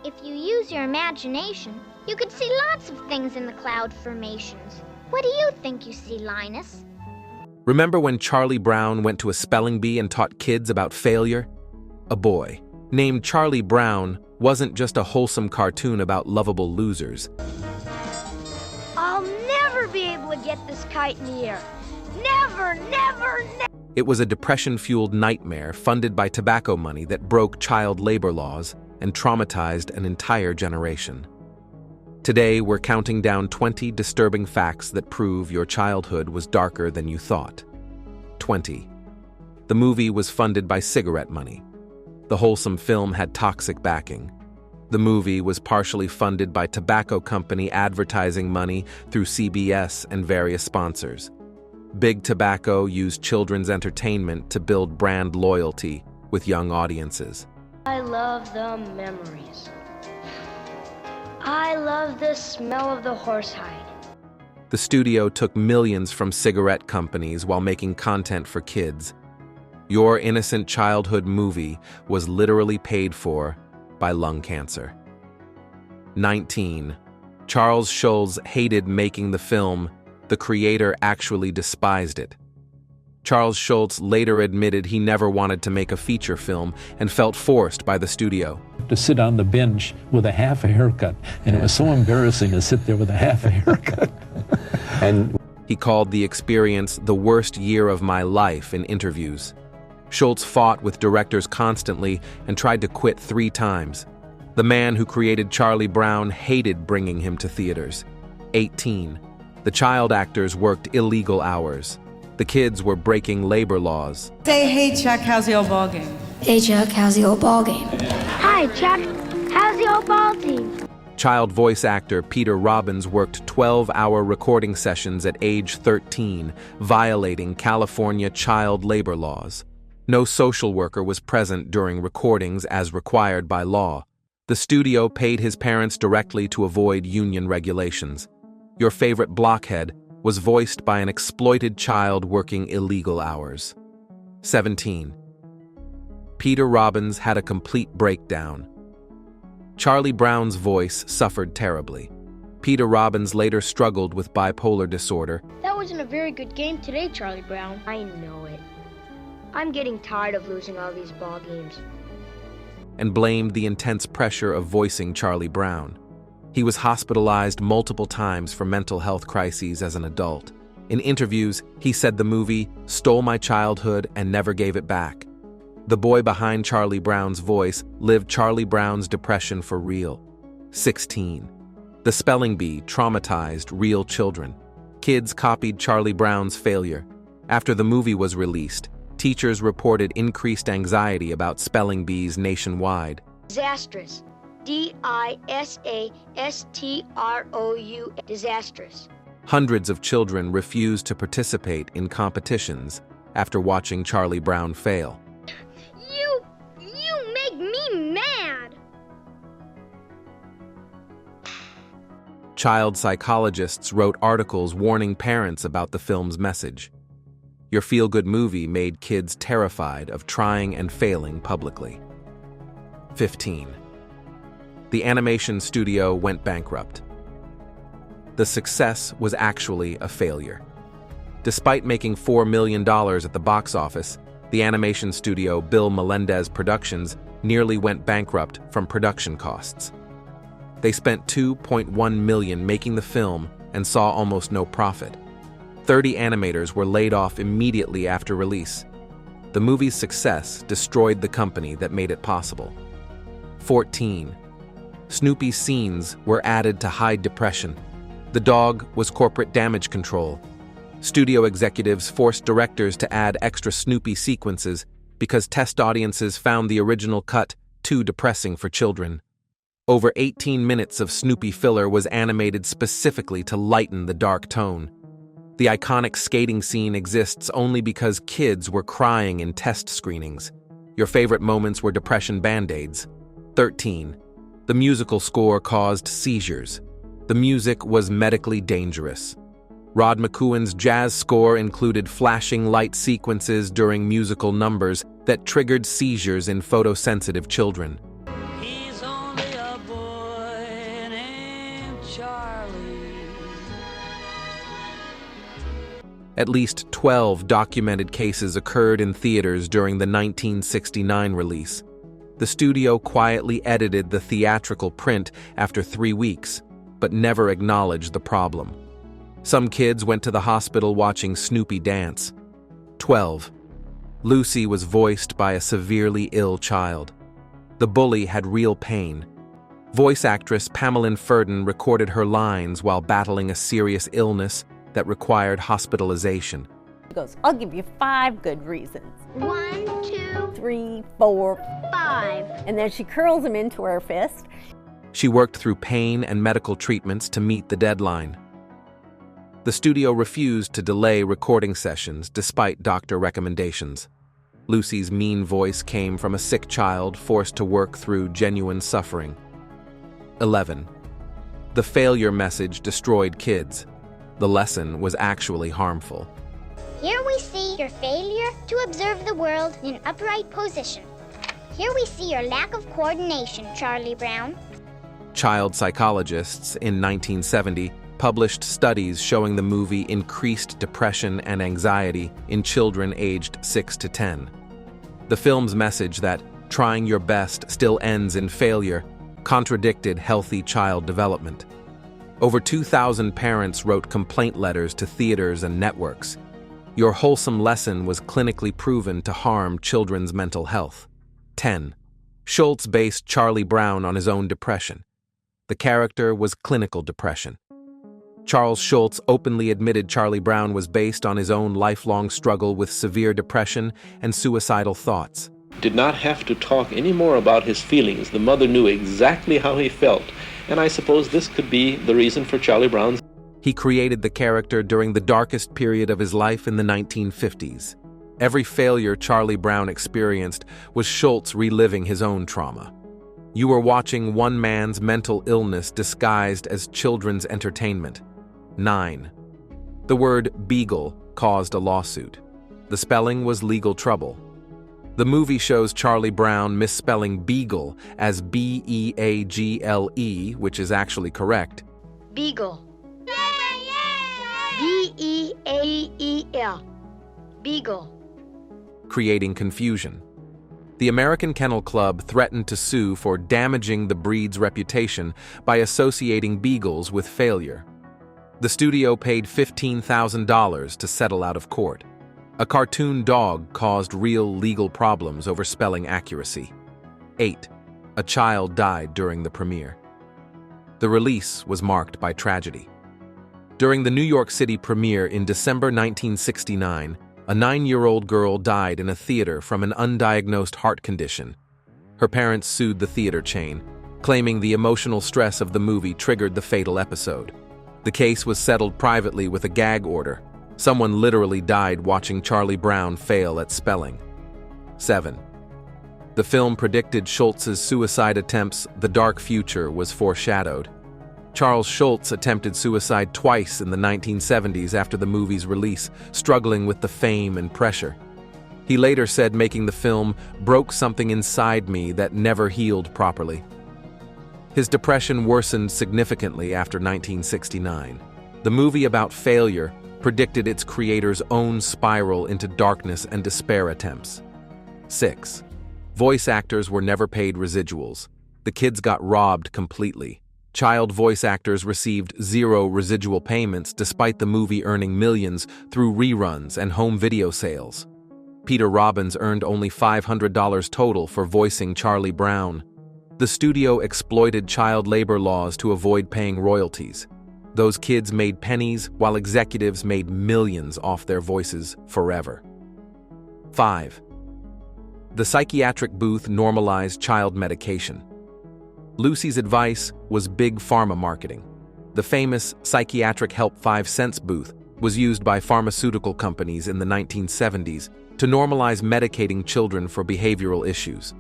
If you use your imagination, you could see lots of things in the cloud formations. What do you think you see, Linus? Remember when Charlie Brown went to a spelling bee and taught kids about failure? A boy named Charlie Brown wasn't just a wholesome cartoon about lovable losers. I'll never be able to get this kite in the air. Never, never, never. It was a depression-fueled nightmare funded by tobacco money that broke child labor laws and traumatized an entire generation. Today, we're counting down 20 disturbing facts that prove your childhood was darker than you thought. 20. The movie was funded by cigarette money. The wholesome film had toxic backing. The movie was partially funded by tobacco company advertising money through CBS and various sponsors. Big Tobacco used children's entertainment to build brand loyalty with young audiences. I love the memories. I love the smell of the horsehide. The studio took millions from cigarette companies while making content for kids. Your innocent childhood movie was literally paid for by lung cancer. 19. Charles Schulz hated making the film. The creator actually despised it. Charles Schulz later admitted he never wanted to make a feature film and felt forced by the studio. To sit on the bench with a half a haircut, and it was so embarrassing to sit there with a half a haircut. And he called the experience the worst year of my life in interviews. Schulz fought with directors constantly and tried to quit 3 times. The man who created Charlie Brown hated bringing him to theaters. 18. The child actors worked illegal hours. The kids were breaking labor laws. Say, hey Chuck, how's the old ball game? Hey Chuck, how's the old ball game? Hi, Chuck. How's the old ball team? Child voice actor Peter Robbins worked 12-hour recording sessions at age 13, violating California child labor laws. No social worker was present during recordings as required by law. The studio paid his parents directly to avoid union regulations. Your favorite blockhead was voiced by an exploited child working illegal hours. 17. Peter Robbins had a complete breakdown. Charlie Brown's voice suffered terribly. Peter Robbins later struggled with bipolar disorder. That wasn't a very good game today, Charlie Brown. I know it. I'm getting tired of losing all these ball games. And blamed the intense pressure of voicing Charlie Brown. He was hospitalized multiple times for mental health crises as an adult. In interviews, he said the movie stole my childhood and never gave it back. The boy behind Charlie Brown's voice lived Charlie Brown's depression for real. 16. The spelling bee traumatized real children. Kids copied Charlie Brown's failure. After the movie was released, teachers reported increased anxiety about spelling bees nationwide. Disastrous. D-I-S-A-S-T-R-O-U. Disastrous. Hundreds of children refused to participate in competitions after watching Charlie Brown fail. You make me mad! Child psychologists wrote articles warning parents about the film's message. Your feel-good movie made kids terrified of trying and failing publicly. 15. The animation studio went bankrupt. The success was actually a failure. Despite making $4 million at the box office, the animation studio Bill Melendez Productions nearly went bankrupt from production costs. They spent $2.1 million making the film and saw almost no profit. 30 animators were laid off immediately after release. The movie's success destroyed the company that made it possible. 14. Snoopy's scenes were added to hide depression. The dog was corporate damage control. Studio executives forced directors to add extra Snoopy sequences because test audiences found the original cut too depressing for children. Over 18 minutes of Snoopy filler was animated specifically to lighten the dark tone. The iconic skating scene exists only because kids were crying in test screenings. Your favorite moments were depression band-aids. 13. The musical score caused seizures. The music was medically dangerous. Rod McEwen's jazz score included flashing light sequences during musical numbers that triggered seizures in photosensitive children. He's only a boy. At least 12 documented cases occurred in theaters during the 1969 release. The studio quietly edited the theatrical print after 3 weeks, but never acknowledged the problem. Some kids went to the hospital watching Snoopy dance. 12. Lucy was voiced by a severely ill child. The bully had real pain. Voice actress Pamela Ferdin recorded her lines while battling a serious illness that required hospitalization. She goes, I'll give you 5 good reasons. 1, 2, 3, 4, 5. and then she curls them into her fist. She worked through pain and medical treatments to meet the deadline. The studio refused to delay recording sessions despite doctor recommendations. Lucy's mean voice came from a sick child forced to work through genuine suffering. 11. The failure message destroyed kids. The lesson was actually harmful. Here we see your failure to observe the world in an upright position. Here we see your lack of coordination, Charlie Brown. Child psychologists in 1970 published studies showing the movie increased depression and anxiety in children aged 6 to 10. The film's message that trying your best still ends in failure contradicted healthy child development. Over 2,000 parents wrote complaint letters to theaters and networks. Your wholesome lesson was clinically proven to harm children's mental health. 10. Schultz based Charlie Brown on his own depression. The character was clinical depression. Charles Schultz openly admitted Charlie Brown was based on his own lifelong struggle with severe depression and suicidal thoughts. Did not have to talk any more about his feelings. The mother knew exactly how he felt, and I suppose this could be the reason for Charlie Brown's. He created the character during the darkest period of his life in the 1950s. Every failure Charlie Brown experienced was Schultz reliving his own trauma. You were watching one man's mental illness disguised as children's entertainment. 9. The word beagle caused a lawsuit. The spelling was legal trouble. The movie shows Charlie Brown misspelling beagle as B-E-A-G-L-E, which is actually correct. Beagle. B-E-A-E-L. Beagle. Creating confusion. The American Kennel Club threatened to sue for damaging the breed's reputation by associating beagles with failure. The studio paid $15,000 to settle out of court. A cartoon dog caused real legal problems over spelling accuracy. 8. A child died during the premiere. The release was marked by tragedy. During the New York City premiere in December 1969, a 9-year-old girl died in a theater from an undiagnosed heart condition. Her parents sued the theater chain, claiming the emotional stress of the movie triggered the fatal episode. The case was settled privately with a gag order. Someone literally died watching Charlie Brown fail at spelling. 7. The film predicted Schultz's suicide attempts. The dark future was foreshadowed. Charles Schultz attempted suicide twice in the 1970s after the movie's release, struggling with the fame and pressure. He later said making the film broke something inside me that never healed properly. His depression worsened significantly after 1969. The movie about failure predicted its creator's own spiral into darkness and despair attempts. 6. Voice actors were never paid residuals. The kids got robbed completely. Child voice actors received 0 residual payments despite the movie earning millions through reruns and home video sales. Peter Robbins earned only $500 total for voicing Charlie Brown. The studio exploited child labor laws to avoid paying royalties. Those kids made pennies while executives made millions off their voices forever. 5. The psychiatric booth normalized child medication. Lucy's advice was big pharma marketing. The famous Psychiatric Help 5 cents booth was used by pharmaceutical companies in the 1970s to normalize medicating children for behavioral issues.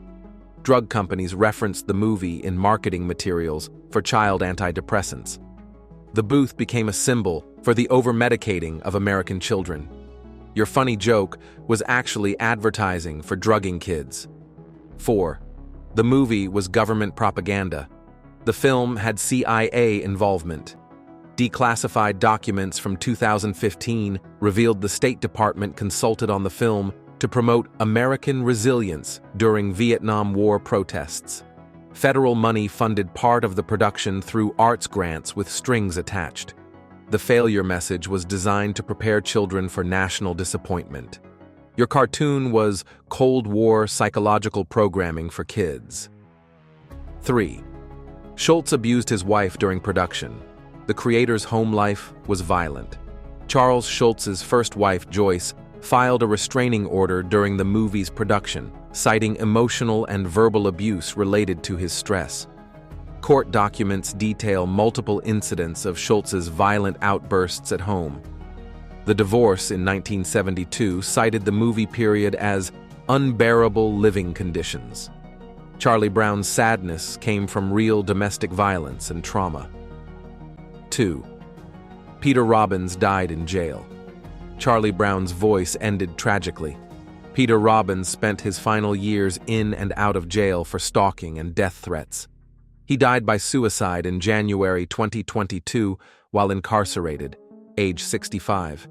Drug companies referenced the movie in marketing materials for child antidepressants. The booth became a symbol for the over-medicating of American children. Your funny joke was actually advertising for drugging kids. 4. The movie was government propaganda. The film had CIA involvement. Declassified documents from 2015 revealed the State Department consulted on the film to promote American resilience during Vietnam War protests. Federal money funded part of the production through arts grants with strings attached. The failure message was designed to prepare children for national disappointment. Your cartoon was Cold War psychological programming for kids. 3. Schultz abused his wife during production. The creator's home life was violent. Charles Schultz's first wife, Joyce, filed a restraining order during the movie's production, citing emotional and verbal abuse related to his stress. Court documents detail multiple incidents of Schultz's violent outbursts at home. The divorce in 1972 cited the movie period as unbearable living conditions. Charlie Brown's sadness came from real domestic violence and trauma. 2. Peter Robbins died in jail. Charlie Brown's voice ended tragically. Peter Robbins spent his final years in and out of jail for stalking and death threats. He died by suicide in January 2022 while incarcerated, age 65.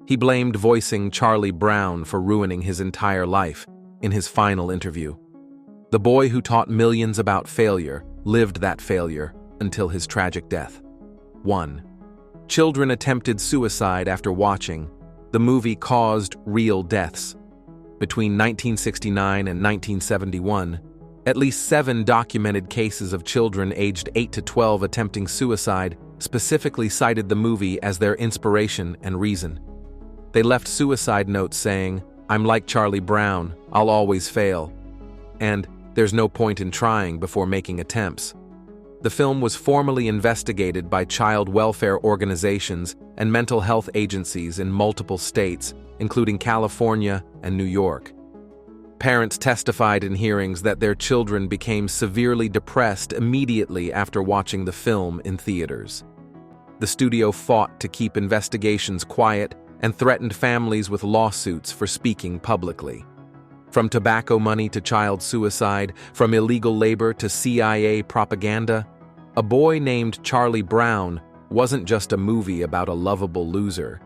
He blamed voicing Charlie Brown for ruining his entire life in his final interview. The boy who taught millions about failure lived that failure until his tragic death. 1. Children attempted suicide after watching. The movie caused real deaths. Between 1969 and 1971, at least 7 documented cases of children aged 8 to 12 attempting suicide specifically cited the movie as their inspiration and reason. They left suicide notes saying, "I'm like Charlie Brown, I'll always fail," and "There's no point in trying" before making attempts. The film was formally investigated by child welfare organizations and mental health agencies in multiple states, including California and New York. Parents testified in hearings that their children became severely depressed immediately after watching the film in theaters. The studio fought to keep investigations quiet and threatened families with lawsuits for speaking publicly. From tobacco money to child suicide, from illegal labor to CIA propaganda, A Boy Named Charlie Brown wasn't just a movie about a lovable loser.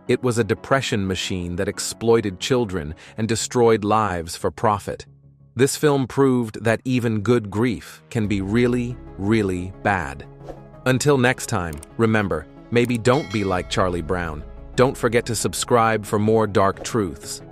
It was a depression machine that exploited children and destroyed lives for profit. This film proved that even good grief can be really, really bad. Until next time, remember, maybe don't be like Charlie Brown. Don't forget to subscribe for more dark truths.